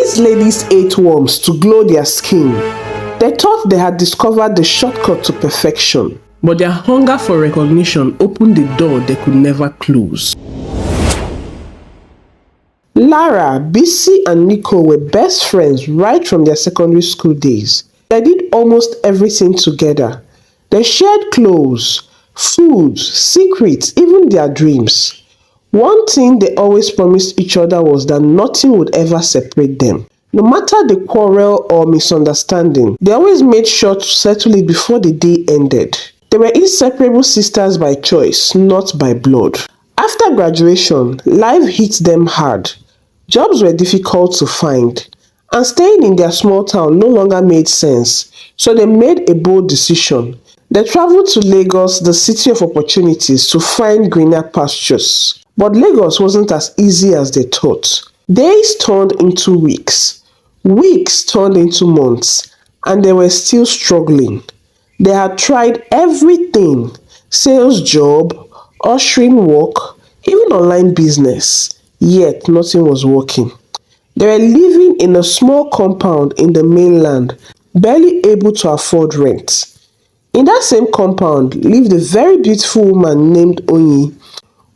These ladies ate worms to glow their skin. They thought they had discovered the shortcut to perfection, but their hunger for recognition opened the door they could never close. Lara, Bisi, and Nico were best friends right from their secondary school days. They did almost everything together. They shared clothes, food, secrets, even their dreams. One thing they always promised each other was that nothing would ever separate them. No matter the quarrel or misunderstanding, they always made sure to settle it before the day ended. They were inseparable sisters by choice, not by blood. After graduation, life hit them hard. Jobs were difficult to find, and staying in their small town no longer made sense, so they made a bold decision. They traveled to Lagos, the city of opportunities, to find greener pastures. But Lagos wasn't as easy as they thought. Days turned into weeks. Weeks turned into months, and they were still struggling. They had tried everything: sales job, ushering work, even online business. Yet nothing was working. They were living in a small compound in the mainland, barely able to afford rent. In that same compound lived a very beautiful woman named Onyi.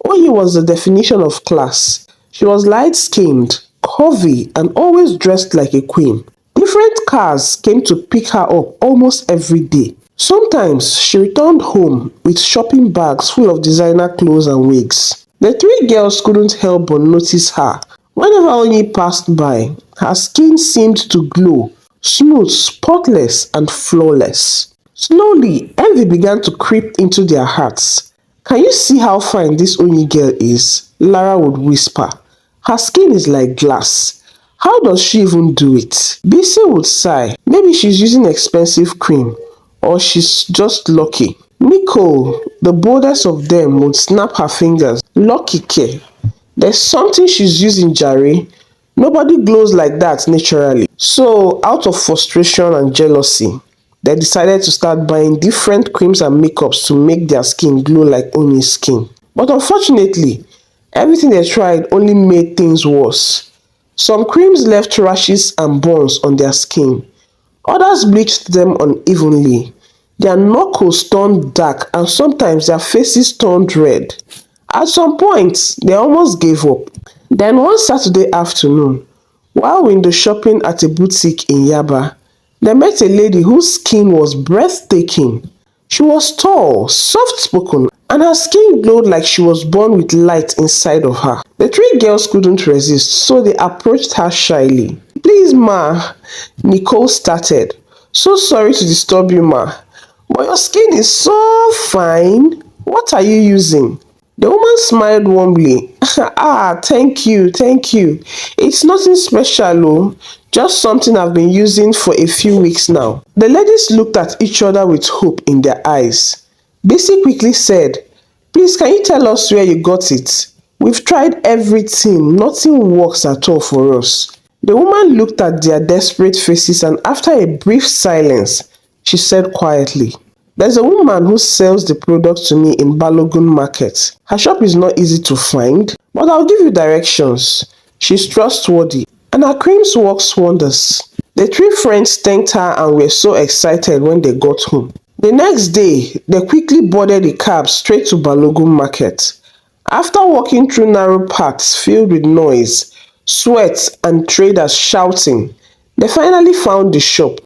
Onyi was the definition of class. She was light-skinned, curvy, and always dressed like a queen. Different cars came to pick her up almost every day. Sometimes she returned home with shopping bags full of designer clothes and wigs. The three girls couldn't help but notice her. Whenever Onyi passed by, her skin seemed to glow, smooth, spotless, and flawless. Slowly, envy began to creep into their hearts. "Can you see how fine this Onyi girl is?" Lara would whisper. "Her skin is like glass. How does she even do it?" Bisi would sigh. "Maybe she's using expensive cream, or she's just lucky." Nico, the boldest of them, would snap her fingers. "Lucky care. There's something she's using, Jare. Nobody glows like that naturally." So, out of frustration and jealousy, they decided to start buying different creams and makeups to make their skin glow like Onyi's skin. But unfortunately, everything they tried only made things worse. Some creams left rashes and burns on their skin. Others bleached them unevenly. Their knuckles turned dark, and sometimes their faces turned red. At some point, they almost gave up. Then one Saturday afternoon, while window shopping at a boutique in Yaba, they met a lady whose skin was breathtaking. She was tall, soft-spoken, and her skin glowed like she was born with light inside of her. The three girls couldn't resist, so they approached her shyly. "Please, ma," Nicole started. "So sorry to disturb you, ma, but your skin is so fine. What are you using?" The woman smiled warmly. Thank you, thank you. It's nothing special, oh. Just something I've been using for a few weeks now." The ladies looked at each other with hope in their eyes. Bisi quickly said, "Please, can you tell us where you got it? We've tried everything. Nothing works at all for us." The woman looked at their desperate faces, and after a brief silence, she said quietly, "There's a woman who sells the product to me in Balogun Market. Her shop is not easy to find, but I'll give you directions. She's trustworthy, and her creams works wonders." The three friends thanked her and were so excited when they got home. The next day, they quickly boarded a cab straight to Balogun Market. After walking through narrow paths filled with noise, sweat, and traders shouting, they finally found the shop.